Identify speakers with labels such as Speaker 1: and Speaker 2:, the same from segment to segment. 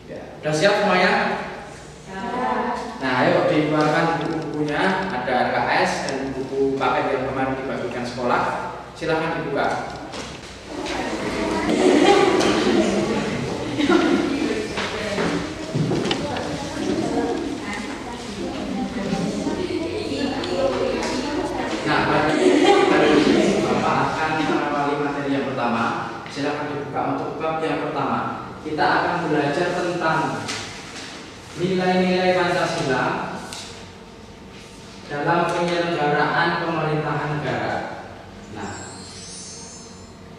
Speaker 1: Ya, udah siap semuanya?
Speaker 2: Ya.
Speaker 1: Nah, ayo dikeluarkan buku-bukunya. Ada RKS dan buku paket yang kemarin dibagikan sekolah. Silahkan dibuka. Nah, hari ini Bapak akan mengawali materi yang pertama. Silahkan dibuka untuk bab yang pertama. Kita akan belajar tentang nilai-nilai Pancasila dalam penyelenggaraan pemerintahan negara. Nah,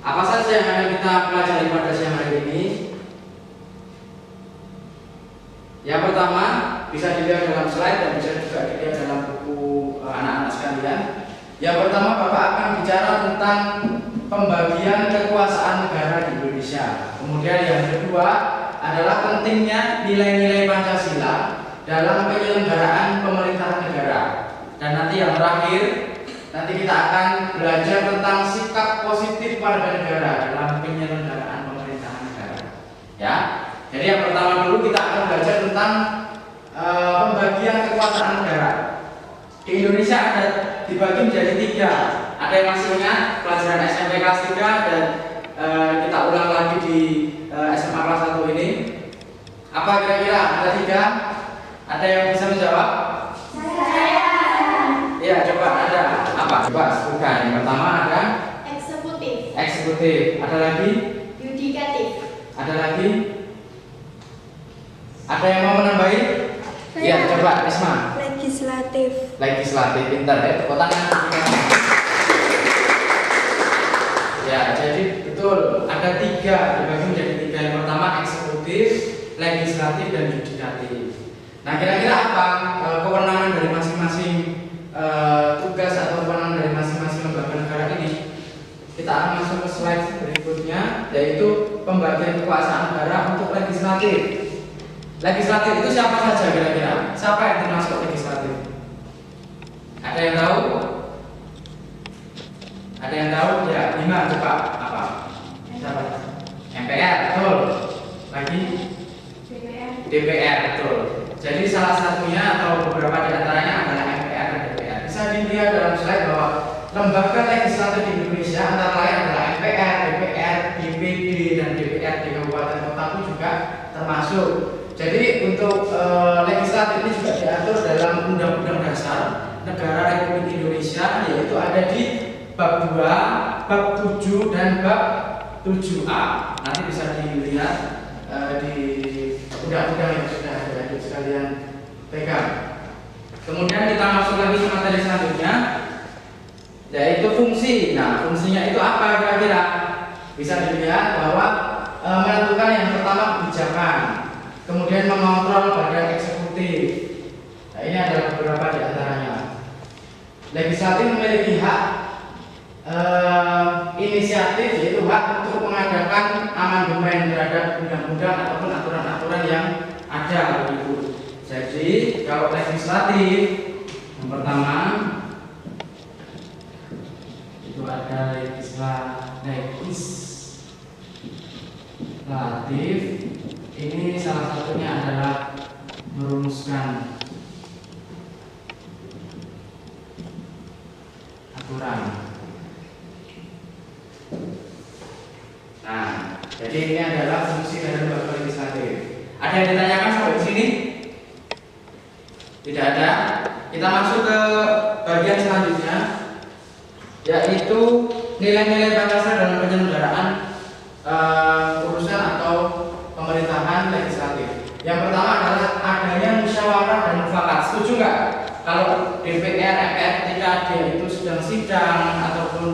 Speaker 1: apa saja yang akan kita pelajari pada siang hari ini? Yang pertama, bisa dilihat dalam slide dan bisa juga dilihat dalam buku anak-anak sekalian. Yang pertama, Bapak akan bicara tentang pembagian kekuasaan negara di Indonesia. Kemudian yang kedua adalah pentingnya nilai-nilai Pancasila dalam penyelenggaraan pemerintahan negara. Dan nanti yang terakhir, nanti kita akan belajar tentang sikap positif warga negara dalam penyelenggaraan pemerintahan negara. Ya, jadi yang pertama dulu kita akan belajar tentang pembagian kekuasaan negara. Di Indonesia ada dibagi menjadi 3. Ada yang masih ingat pelajaran SMP kelas 3 dan kita ulang lagi di SMA kelas 1 ini. Apa kira-kira? Ada 3? Ada yang bisa menjawab? Iya, coba ada. Apa? Coba sebutkan. Yang pertama ada
Speaker 2: Eksekutif.
Speaker 1: eksekutif. Ada lagi?
Speaker 2: Yudikatif.
Speaker 1: Ada lagi? Ada yang mau menambahin? Iya, coba Risma.
Speaker 3: Legislatif.
Speaker 1: Legislatif, pintar ya. Tepuk tangan. Ya, jadi betul. Ada 3, dibagi menjadi 3. Yang pertama eksekutif, legislatif, dan yudikatif. Nah, kira-kira apa kewenangan dari masing-masing tugas atau kewenangan dari masing-masing lembaga negara ini? Kita akan masuk ke slide berikutnya, yaitu pembagian kekuasaan negara untuk legislatif. Legislatif itu siapa saja kira-kira? Siapa yang termasuk legislatif? Ada yang tahu? Ada yang tahu? Ya, 5 coba apa? Siapa? MPR, betul. Lagi? DPR, betul. Jadi salah satunya atau beberapa di antaranya adalah MPR dan DPR. Bisa dilihat dalam slide bahwa lembaga legislatif di Indonesia antara lain adalah MPR, DPR, DPD, dan DPRD kabupaten kota itu juga termasuk. Jadi untuk legislatif ini juga diatur dalam Undang-Undang Dasar Negara Republik Indonesia, yaitu ada di bab 2, bab 7, dan bab 7A. Nanti bisa dilihat di undang-undang yang sudah ada di sekalian pegang. Kemudian kita masuk lagi ke materi selanjutnya, yaitu fungsi. Nah, fungsinya itu apa kira-kira? Bisa dilihat bahwa menentukan yang pertama kebijakan, kemudian mengontrol badan eksekutif. Nah, ini adalah beberapa di antaranya. Legislatif memiliki hak inisiatif, yaitu hak untuk mengadakan amandemen terhadap undang-undang ataupun aturan-aturan yang ada begitu. Jadi kalau legislatif yang pertama itu ada legislatif. Ini salah satunya adalah merumuskan aturan. Nah, jadi ini adalah fungsi dari lembaga legislatif. Ada yang ditanyakan sampai di sini? Tidak ada. Kita masuk ke bagian selanjutnya, yaitu nilai-nilai Pancasila dalam penyelenggaraan urusan atau pemerintahan legislatif. Yang pertama adalah adanya musyawarah dan mufakat. Setuju nggak? Kalau DPR, MPR ketika dia itu sedang sidang ataupun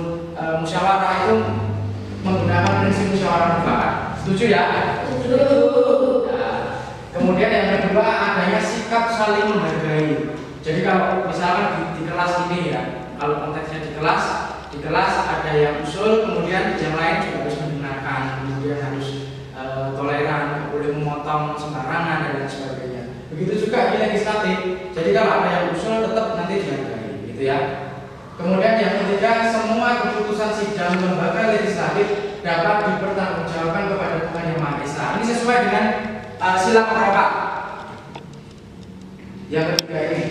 Speaker 1: musyawarah itu menggunakan prinsip musyawarah mufakat. Setuju ya?
Speaker 2: Setuju.
Speaker 1: Nah, kemudian yang kedua adanya sikap saling menghargai. Jadi kalau misalkan di kelas ini ya, kalau konteksnya di kelas ada yang usul, kemudian yang lain juga harus mendengarkan, kemudian harus toleran, tidak boleh memotong sembarangan dan lain sebagainya. Begitu juga di legislatif. Jadi kalau ada yang usul tetap nanti dihargai, gitu ya. Kemudian yang ketiga, semua keputusan sidang lembaga legislatif dapat dipertanggungjawabkan kepada Tuhan Yang Maha Esa. Ini sesuai dengan sila keberapa? Yang ketiga ini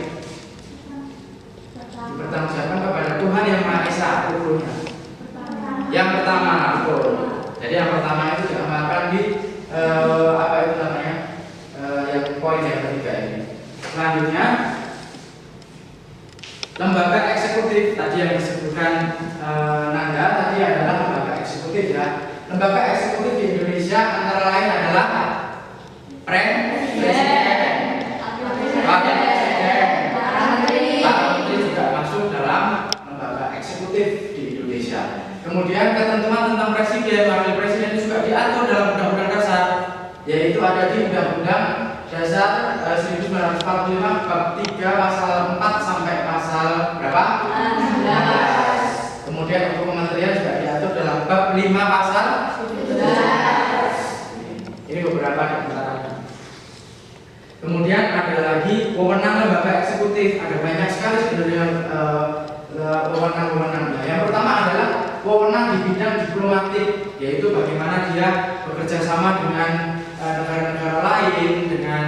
Speaker 1: dipertanggungjawabkan kepada Tuhan yang Maha Esa hukumnya. Yang pertama, betul. Jadi yang pertama itu diamalkan di apa itu namanya? Yang poin yang ketiga ini. Selanjutnya lembaga eksekutif tadi yang disebutkan Nanda tadi adalah lembaga eksekutif ya. Lembaga eksekutif di Indonesia antara lain adalah Presiden, Wakil Presiden, Pak Menteri juga masuk dalam lembaga eksekutif di Indonesia. Kemudian ketentuan tentang Presiden, Wakil Presiden itu juga diatur dalam Undang-Undang Dasar, yaitu ada di Undang-Undang Dasar 1945 bab 3 pasal 4 sampai pasal berapa? 16. Kemudian untuk kementerian juga diatur dalam bab 5 pasal 17. Ini beberapa di antaranya. Kemudian ada lagi wewenang lembaga eksekutif. Ada banyak sekali sebenarnya wewenang-wewenangnya. Yang pertama adalah wewenang di bidang diplomatik, yaitu bagaimana dia bekerja sama dengan negara-negara lain, dengan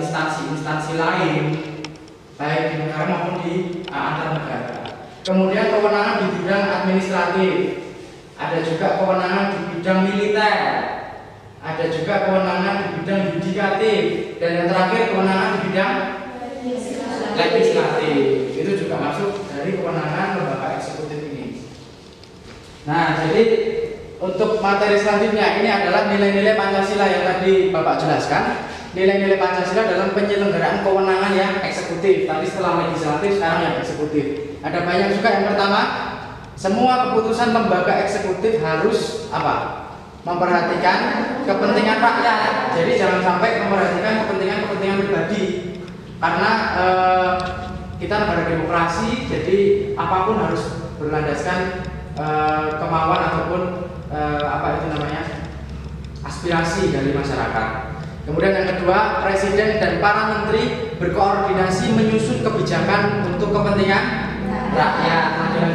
Speaker 1: instansi-instansi lain, baik di negara maupun di antar negara. Kemudian kewenangan di bidang administratif, ada juga kewenangan di bidang militer, ada juga kewenangan di bidang yudikatif, dan yang terakhir kewenangan di bidang legislatif. Itu juga masuk dari kewenangan lembaga eksekutif ini. Nah, jadi untuk materi selanjutnya ini adalah nilai-nilai Pancasila yang tadi Bapak jelaskan. Nilai-nilai Pancasila dalam penyelenggaraan kewenangan yang eksekutif. Tadi setelah legislatif, sekarang yang eksekutif. Ada banyak juga. Yang pertama, semua keputusan lembaga eksekutif harus apa? Memperhatikan kepentingan rakyat. Jadi jangan sampai memperhatikan kepentingan pribadi. Karena kita negara demokrasi, jadi apapun harus berlandaskan kemauan ataupun apa itu namanya, aspirasi dari masyarakat. Kemudian yang kedua, presiden dan para menteri berkoordinasi menyusun kebijakan untuk kepentingan rakyat,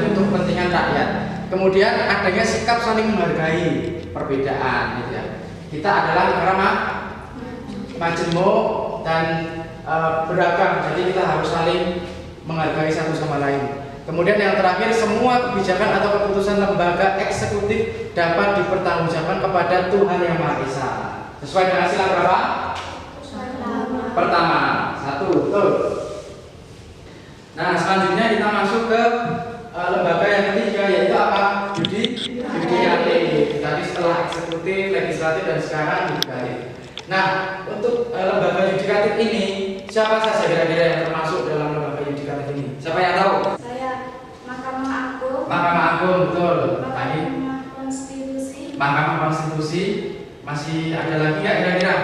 Speaker 1: untuk kepentingan rakyat. Kemudian adanya sikap saling menghargai perbedaan, gitu ya. Kita adalah negara majemuk dan beragam, jadi kita harus saling menghargai satu sama lain. Kemudian yang terakhir, semua kebijakan atau keputusan lembaga eksekutif dapat dipertanggungjawabkan kepada Tuhan yang Maha Esa. Sesuai dengan sila berapa? Pertama, 1, betul. Nah, selanjutnya kita masuk ke lembaga yang ketiga, yaitu apa? Yudikatif. Tadi setelah eksekutif, legislatif, dan sekarang yudikatif. Nah, untuk lembaga yudikatif ini, siapa saja kira-kira yang termasuk dalam lembaga yudikatif ini? Siapa yang tahu?
Speaker 2: Mahkamah Agung.
Speaker 1: Mahkamah Agung, betul. Tadi
Speaker 2: Mahkamah Konstitusi.
Speaker 1: Mahkamah Konstitusi. Masih ada lagi nggak kira-kira?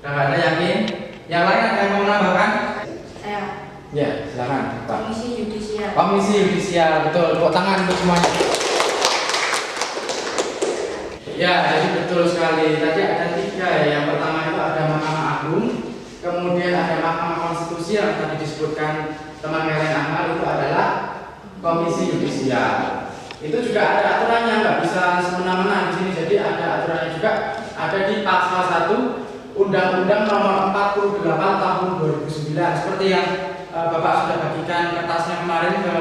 Speaker 1: Udah nggak ada, yakin? Yang lain ada yang mau menambahkan?
Speaker 2: Saya.
Speaker 1: Ya, silakan Pak.
Speaker 2: Komisi Yudisial.
Speaker 1: Komisi Yudisial, betul. Tepuk tangan untuk semuanya. Ya, jadi betul sekali. Tadi ada 3 ya. Yang pertama itu ada Mahkamah Agung, kemudian ada Mahkamah Konstitusi yang tadi disebutkan teman Helen Ahmad, itu adalah Komisi Yudisial. Itu juga ada aturannya, nggak bisa semena-mena di sini. Jadi ada aturannya juga, ada di pasal 1 Undang-Undang Nomor 48 Tahun 2009. Seperti yang Bapak sudah bagikan kertasnya kemarin ke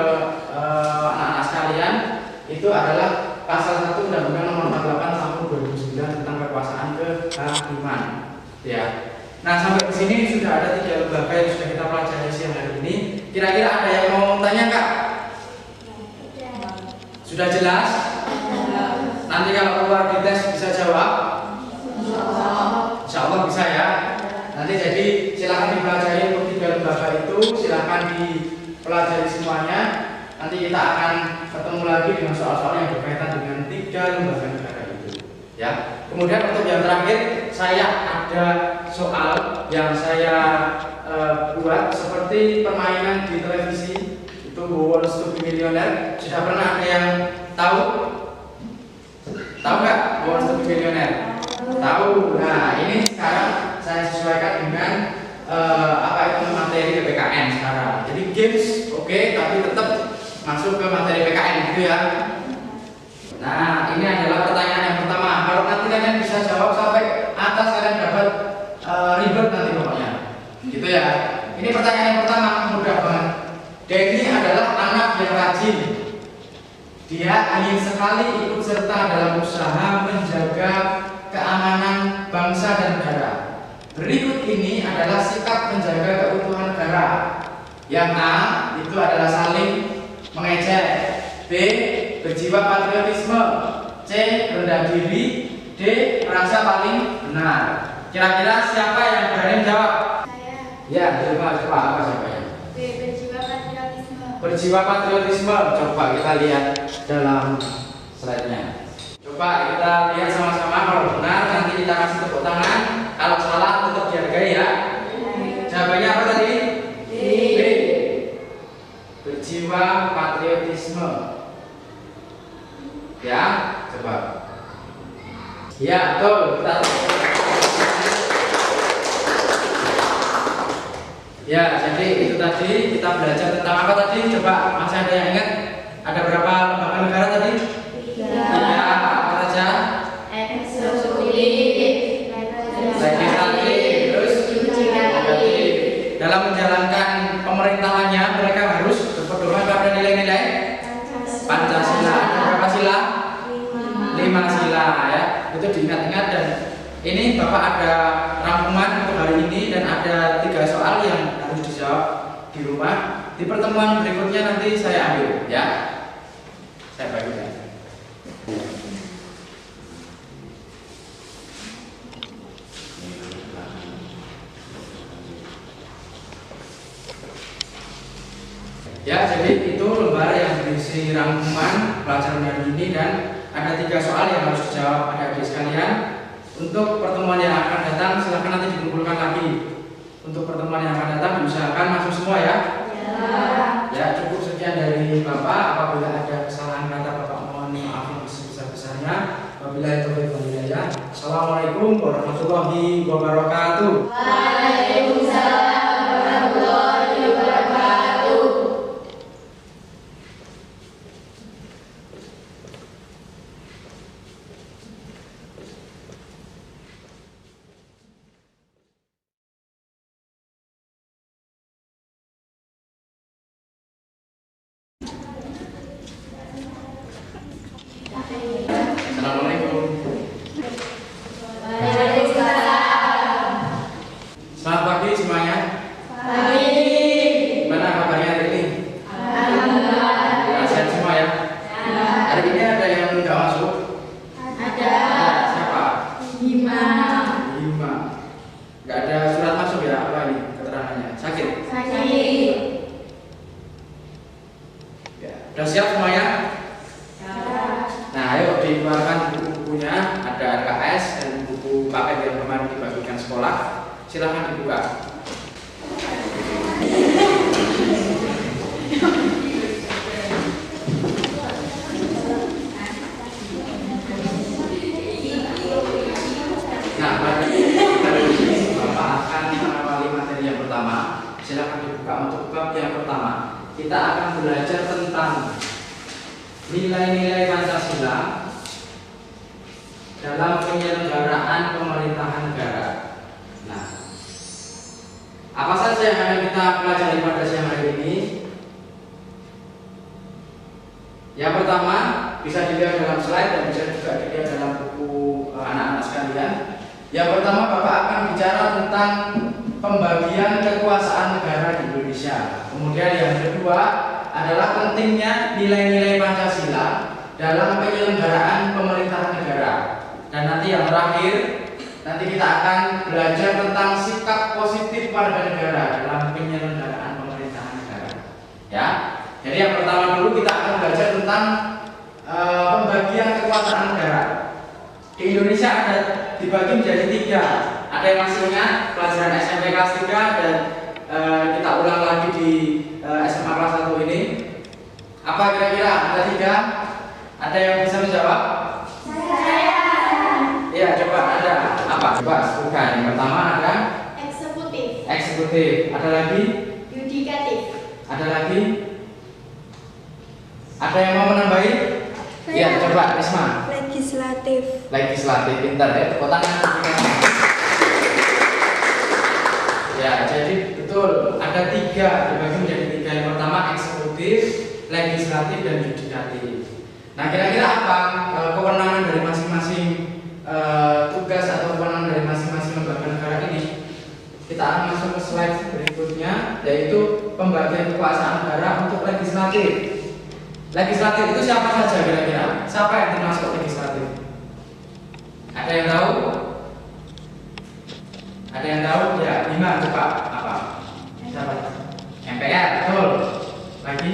Speaker 1: anak-anak sekalian, itu adalah pasal 1 Undang-Undang Nomor 48 Tahun 2009 tentang kekuasaan kehakiman. Ya. Nah, sampai di sini sudah ada 3 lembaga yang sudah kita pelajari siang hari ini. Kira-kira ada yang mau tanya nggak? Sudah jelas? Nanti kalau keluar di tes bisa jawab? Insya Allah bisa ya. Nanti jadi silakan dipelajari untuk 3 lembaga itu, silakan dipelajari semuanya. Nanti kita akan ketemu lagi dengan soal-soal yang berkaitan dengan 3 lembaga negara itu. Ya. Kemudian untuk yang terakhir, saya ada soal yang saya buat seperti permainan di televisi. Who Wants to Be Millionaire. Sudah pernah ada yang tahu? Tahu nggak Who Wants to Be Millionaire? Tahu. Nah, ini sekarang saya sesuaikan dengan apa itu materi PPKN sekarang. Jadi games oke, tapi tetap masuk ke materi PPKN gitu ya. Nah, ini adalah pertanyaan yang pertama. Kalau nanti kalian bisa jawab sampai atas Ini pertanyaan yang pertama, mudah banget. Denny adalah anak yang rajin. Dia ingin sekali ikut serta dalam usaha menjaga keamanan bangsa dan negara. Berikut ini adalah sikap menjaga keutuhan negara. Yang A itu adalah saling mengejek, B berjiwa patriotisme, C rendah diri, D merasa paling benar. Kira-kira siapa yang berani jawab?
Speaker 2: Saya.
Speaker 1: Ya, coba apa siapanya?
Speaker 2: B. Berjiwa patriotisme.
Speaker 1: Berjiwa patriotisme. Coba kita lihat dalam slide-nya. Coba kita lihat sama-sama, kalau benar nanti kita kasih tepuk tangan, kalau salah tetap dihargai ya. Jawabannya apa tadi? B. Berjiwa patriotisme. Ya, coba. Ya, betul. Kita ya, jadi itu tadi kita belajar tentang apa tadi? Coba masih ada yang ingat? Ada berapa lembaga negara tadi? 3. Apa saja?
Speaker 2: Eksekutif.
Speaker 1: Legislatif, terus yudikatif. Dalam menjalankan pemerintahannya mereka harus berpedoman pada nilai-nilai Pancasila. Ada berapa sila? 5 sila ya. Itu diingat-ingat, dan ini Bapak ada rangkuman untuk hari ini dan ada 3 soal yang harus dijawab di rumah. Di pertemuan berikutnya nanti saya ambil ya. Saya bagikan. Ya, jadi itu lembar yang berisi rangkuman pelajaran hari ini, dan ada 3 soal yang harus dijawab adik-adik sekalian. Untuk pertemuan yang akan datang silahkan nanti dikumpulkan lagi. Untuk pertemuan yang akan datang diusahakan masuk semua ya. Ya, cukup sekian dari Bapak. Apabila ada kesalahan kata Bapak mohon maaf yang sebesar-besarnya. Wabillahi taufiq wal hidayah. Assalamualaikum warahmatullahi wabarakatuh.
Speaker 2: Waalaikumsalam warahmatullahi wabarakatuh.
Speaker 1: Assalamualaikum.
Speaker 2: Waalaikumsalam.
Speaker 1: Selamat pagi semuanya.
Speaker 2: Pagi.
Speaker 1: Gimana kabarnya hari ini?
Speaker 2: Alhamdulillah.
Speaker 1: Sehat semua ya. Hari ini ada yang nggak masuk?
Speaker 2: Ada.
Speaker 1: Siapa?
Speaker 2: 5.
Speaker 1: 5. Nggak ada surat masuk ya? Apa ini keterangannya? Sakit?
Speaker 2: Sakit.
Speaker 1: Ya. Udah siap semuanya? Nah, ayo dikeluarkan buku-bukunya. Ada RKS dan buku paket yang kemarin dibagikan sekolah. Silahkan dibuka. Nah, hari ini Bapak akan mengawali materi yang pertama. Silahkan dibuka untuk bab yang pertama. Kita akan belajar tentang nilai-nilai Pancasila dalam penyelenggaraan pemerintahan negara. Nah, apa saja yang akan kita pelajari pada siang hari ini? Yang pertama bisa dilihat dalam slide dan bisa juga dilihat dalam buku anak-anak sekalian. Yang pertama Bapak akan bicara tentang pembagian kekuasaan negara di Indonesia. Kemudian yang kedua adalah pentingnya nilai-nilai Pancasila dalam penyelenggaraan pemerintahan negara. Dan nanti yang terakhir, nanti kita akan belajar tentang sikap positif warga negara dalam penyelenggaraan pemerintahan negara. Ya, jadi yang pertama dulu kita akan belajar tentang pembagian kekuasaan negara. Di Indonesia ada dibagi menjadi 3. Ada yang masih ingat pelajaran SMP kelas 3 dan kita ulang lagi di SMA kelas 1 ini. Apa kira-kira? Ada 3? Ada yang bisa menjawab?
Speaker 2: Saya.
Speaker 1: Iya, coba ada. Apa? Coba sebutkan. Yang pertama ada
Speaker 2: Eksekutif.
Speaker 1: eksekutif. Ada lagi?
Speaker 2: Yudikatif.
Speaker 1: Ada lagi? Ada yang mau menambahi? Iya, coba Risma.
Speaker 2: Legislatif.
Speaker 1: Legislatif, pintar ya. Tepuk tangan. Ya, jadi betul ada legislatif dan yudikatif. Nah, kira-kira apa kewenangan dari masing-masing tugas atau kewenangan dari masing-masing lembaga negara ini? Kita akan masuk ke slide berikutnya, yaitu pembagian kekuasaan negara untuk legislatif. Legislatif itu siapa saja kira-kira? Siapa yang termasuk legislatif? Ada yang tahu? Ada yang tahu? Ya, 5 coba apa? Siapa? MPR, betul. Lagi?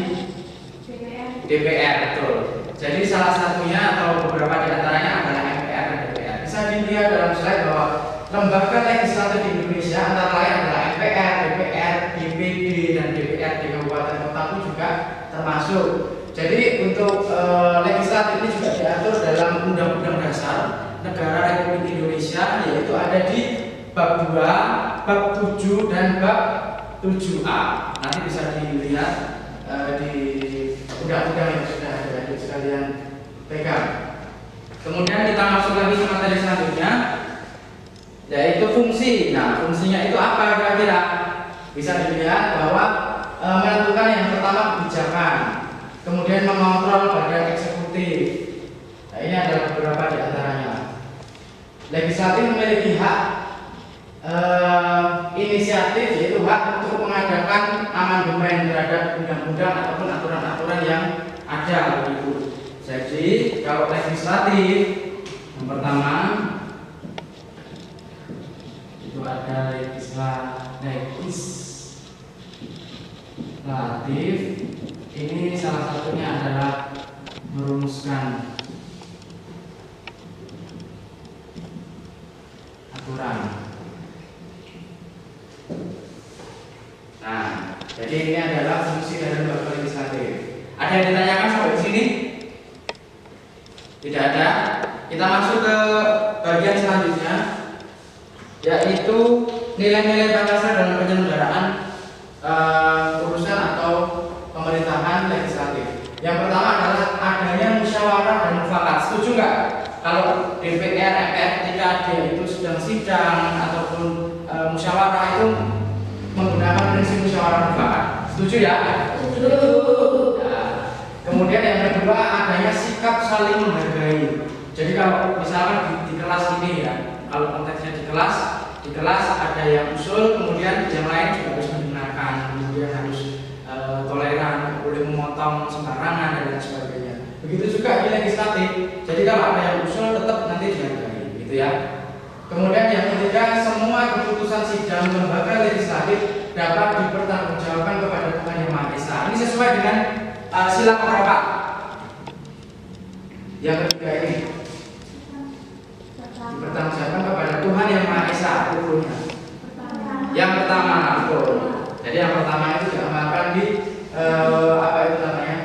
Speaker 1: DPR, betul. Jadi salah satunya atau beberapa di antaranya adalah MPR dan DPR. Bisa dilihat dalam slide bahwa lembaga legislatif di Indonesia antara lain adalah MPR, DPR, DPD, dan DPRD kabupaten kota itu juga termasuk. Jadi untuk legislatif ini juga diatur dalam Undang-Undang Dasar Negara Republik Indonesia, yaitu ada di bab 2, bab 7, dan bab 7A. Nanti bisa dilihat di undang-undang yang sudah ada di sekalian pegang. Kemudian kita masuk lagi ke materi selanjutnya, yaitu fungsi. Nah, fungsinya itu apa kira-kira? Bisa dilihat bahwa menentukan yang pertama kebijakan, kemudian mengontrol badan eksekutif. Nah, ini adalah beberapa di antaranya. Legislatif memiliki hak inisiatif, yaitu hak untuk mengadakan amandemen terhadap undang-undang ataupun aturan-aturan yang ada begitu. Jadi kalau legislatif yang pertama itu ada legislatif. Ini salah satunya adalah merumuskan aturan. Nah, jadi ini adalah fungsi dari lembaga legislatif. Ada yang ditanyakan sampai sini? Tidak ada. Kita masuk ke bagian selanjutnya, yaitu nilai-nilai Pancasila dalam penyelenggaraan urusan atau pemerintahan legislatif. Yang pertama adalah adanya musyawarah dan mufakat. Setuju nggak? Kalau DPR, MPR ketika dia itu sedang sidang ataupun musyawarah itu menggunakan prinsip musyawarah mufakat. Setuju ya? Setuju. Nah, kemudian yang kedua adanya sikap saling menghargai. Jadi kalau misalkan di kelas ini ya, kalau konteksnya di kelas ada yang usul, kemudian yang lain juga harus mendengarkan, kemudian harus toleran, boleh memotong sembarangan dan lain sebagainya. Begitu juga di legislatif. Jadi kalau ada yang usul tetap nanti dihargai, gitu ya. Kemudian yang ketiga, semua keputusan sidang lembaga legislatif dapat dipertanggungjawabkan kepada Tuhan Yang Maha Esa. Ini sesuai dengan sila keberapa? Yang ketiga ini dipertanggungjawabkan kepada Tuhan Yang Maha Esa. Ukurnya yang pertama, betul. Jadi yang pertama itu diamalkan di apa itu namanya,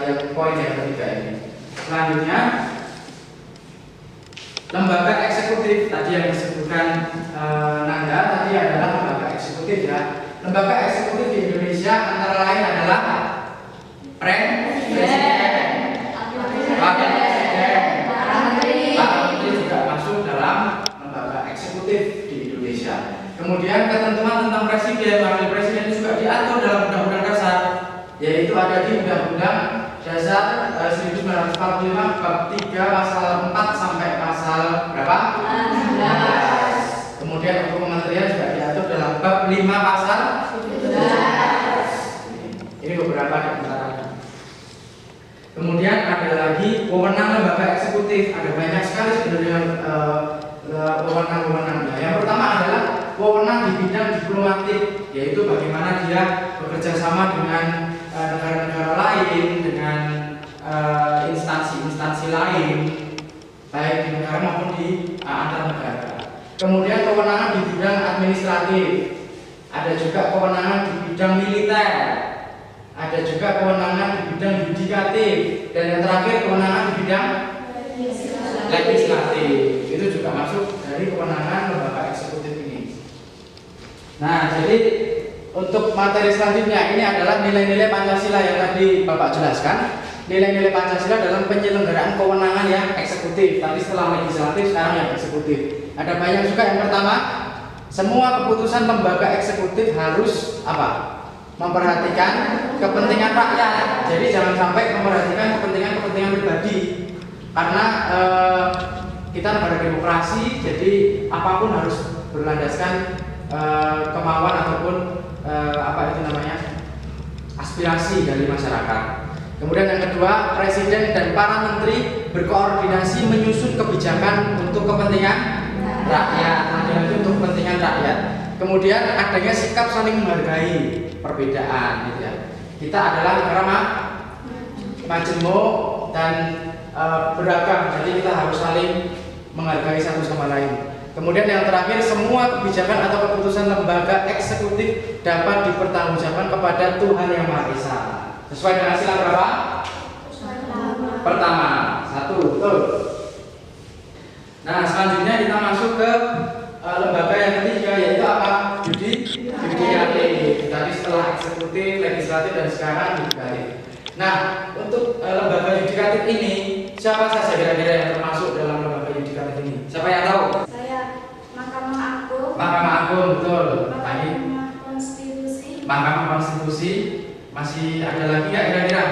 Speaker 1: yang poin yang ketiga ini. Selanjutnya lembaga eksekutif tadi yang disebutkan Nanda tadi adalah lembaga eksekutif ya. Lembaga eksekutif di Indonesia antara lain adalah presiden, wakil presiden, Pak Menteri juga masuk dalam lembaga eksekutif di Indonesia. Kemudian ketentuan tentang presiden, wakil presiden juga diatur dalam Undang-Undang Dasar, yaitu ada di Undang-Undang Dasar 1945 bab 3 pasal 4 sampai pasal berapa? 16. Kemudian untuk kementerian juga diatur dalam bab 5 pasal 17. Ini beberapa di antaranya. Kemudian ada lagi wewenang lembaga eksekutif. Ada banyak sekali sebenarnya wewenang-wewenangnya. Yang pertama adalah wewenang di bidang diplomatik, yaitu bagaimana dia bekerja sama dengan negara-negara lain, dengan instansi-instansi lain, baik di negara maupun di antar negara. Kemudian kewenangan di bidang administratif, ada juga kewenangan di bidang militer, ada juga kewenangan di bidang yudikatif, dan yang terakhir kewenangan di bidang legislatif. Itu juga masuk dari kewenangan lembaga eksekutif ini. Nah, jadi untuk materi selanjutnya ini adalah nilai-nilai Pancasila yang tadi Bapak jelaskan. Nilai-nilai Pancasila dalam penyelenggaraan kewenangan yang eksekutif. Tadi setelah legislatif, sekarang yang eksekutif. Ada banyak juga. Yang pertama, semua keputusan lembaga eksekutif harus apa? memperhatikan kepentingan rakyat. Jadi jangan sampai memperhatikan kepentingan pribadi. Karena kita negara demokrasi, jadi apapun harus berlandaskan kemauan ataupun aspirasi dari masyarakat. Kemudian yang kedua, presiden dan para menteri berkoordinasi menyusun kebijakan untuk kepentingan rakyat. Untuk kepentingan rakyat. Kemudian adanya sikap saling menghargai perbedaan, gitu ya. Kita adalah negara majemuk dan beragam, jadi kita harus saling menghargai satu sama lain. Kemudian yang terakhir, semua kebijakan atau keputusan lembaga eksekutif dapat dipertanggungjawabkan kepada Tuhan Yang Maha Esa. Sesuai dengan sila berapa? Pertama, 1, betul. Nah, selanjutnya kita masuk ke lembaga yang ketiga, yaitu apa? Yudikatif. Tadi setelah eksekutif, legislatif, dan sekarang yudikatif. Nah, untuk lembaga yudikatif ini, siapa saja kira-kira yang termasuk dalam lembaga yudikatif ini? Siapa yang tahu? Mahkamah Agung, betul.
Speaker 2: Mahkamah Konstitusi.
Speaker 1: Mahkamah Konstitusi. Masih ada lagi nggak kira-kira?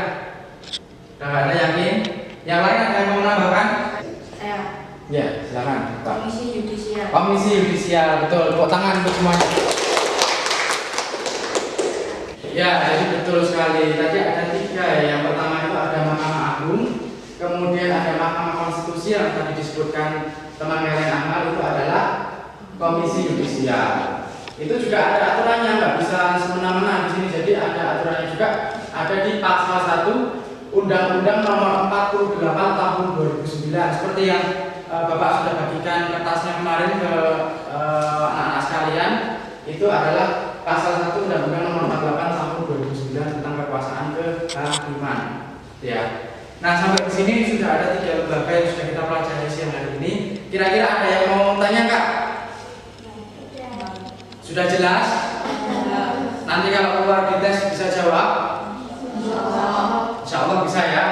Speaker 1: Udah nggak ada, yakin? Yang lain ada yang mau menambahkan?
Speaker 2: Saya.
Speaker 1: Ya, silakan. Pak.
Speaker 2: Komisi Yudisial.
Speaker 1: Komisi Yudisial, betul. Tepuk tangan untuk semuanya. Ya, jadi betul sekali. Tadi ada 3 ya. Yang pertama itu ada Mahkamah Agung, kemudian ada Mahkamah Konstitusi yang tadi disebutkan teman Helen Amal, itu adalah Komisi Yudisial. Itu juga ada aturannya, nggak bisa semena-mena di sini. Jadi ada aturannya juga, ada di pasal 1 Undang-Undang Nomor 48 Tahun 2009. Seperti yang Bapak sudah bagikan kertasnya kemarin ke anak-anak sekalian, itu adalah pasal 1 Undang-Undang Nomor 48 Tahun 2009 tentang kekuasaan kehakiman. Ya. Nah, sampai di sini sudah ada 3 lembaga yang sudah kita pelajari siang hari ini. Kira-kira ada yang mau tanya, Kak? Sudah jelas? Nanti kalau keluar di tes bisa jawab? Insya Allah bisa ya.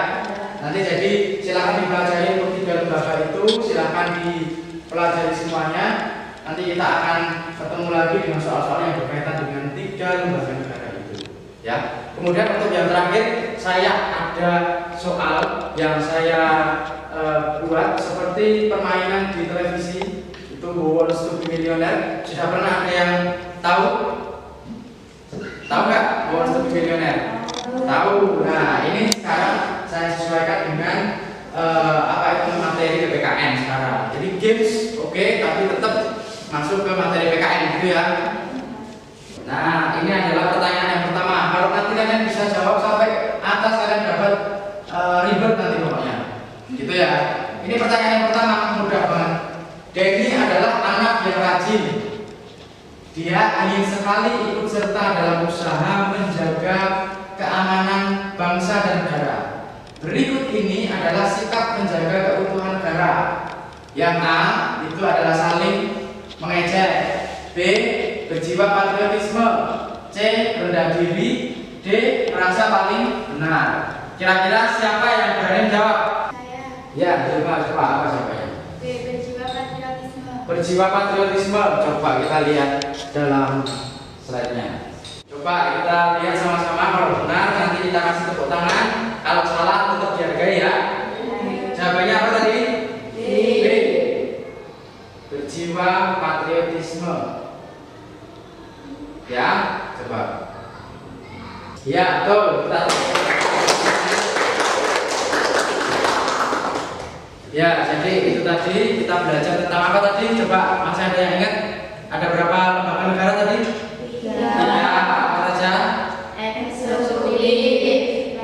Speaker 1: Nanti jadi silakan dipelajari untuk 3 lembaga itu, silakan dipelajari semuanya. Nanti kita akan ketemu lagi dengan soal-soal yang berkaitan dengan 3 lembaga negara itu. Ya. Kemudian untuk yang terakhir, saya ada soal yang saya buat seperti permainan di televisi. Itu Who Wants to Be Millionaire. Sudah pernah ada yang tahu? Tahu nggak Who Wants to Be Millionaire? Tahu. Nah, ini sekarang saya sesuaikan dengan apa itu materi PPKN sekarang. Jadi games oke, tapi tetap masuk ke materi PPKN gitu ya. Nah, ini adalah pertanyaan yang pertama. Kalau nanti kalian bisa jawab sampai atas, kalian dapat ribet nanti pokoknya. Gitu ya. Ini pertanyaan yang pertama, mudah banget. Denny adalah anak yang rajin. Dia ingin sekali ikut serta dalam usaha menjaga keamanan bangsa dan negara. Berikut ini adalah sikap menjaga keutuhan negara. Yang A itu adalah saling mengejek, B berjiwa patriotisme, C rendah diri, D merasa paling benar. Kira-kira siapa yang berani jawab?
Speaker 2: Saya.
Speaker 1: Ya, coba apa siapa ya?
Speaker 2: B. Berjiwa patriotisme.
Speaker 1: Berjiwa patriotisme. Coba kita lihat dalam slide-nya. Coba kita lihat sama-sama. Kalau benar nanti kita kasih tepuk tangan. Kalau salah tetap dihargai ya. Jawabannya apa tadi? B. Berjiwa patriotisme. Ya, coba. Ya, betul. Ya, jadi itu tadi kita belajar tentang apa tadi? Coba masih ada yang ingat? Ada berapa lembaga negara tadi? 3. Apa saja?
Speaker 2: Eksekutif,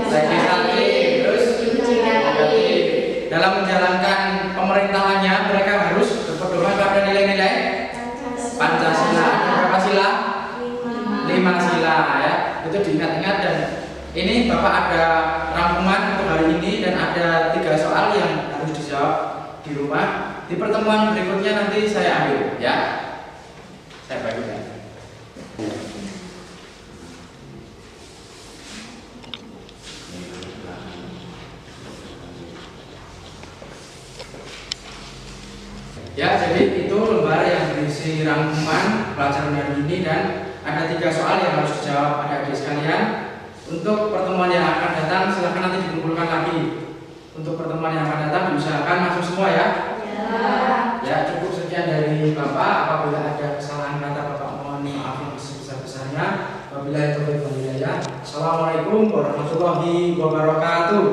Speaker 1: Legislatif, terus yudikatif. Dalam menjalankan pemerintahannya mereka harus berpedoman pada nilai-nilai Pancasila. Ada berapa sila? 5 sila ya. Itu diingat-ingat, dan ini Bapak ada rangkuman untuk hari ini dan ada 3 soal yang harus dijawab di rumah. Di pertemuan berikutnya nanti saya ambil ya. Saya bagikan. Ya, jadi itu lembar yang berisi rangkuman pelajaran hari ini, dan ada 3 soal yang harus dijawab adik-adik sekalian. Untuk pertemuan yang akan datang silahkan nanti dikumpulkan lagi. Untuk pertemuan yang akan datang diusahakan masuk semua ya. Ya, cukup sekian dari Bapak. Apabila ada kesalahan kata Bapak mohon maaf yang sebesar-besarnya. Wabillahi taufiq wal hidayah. Assalamualaikum warahmatullahi wabarakatuh.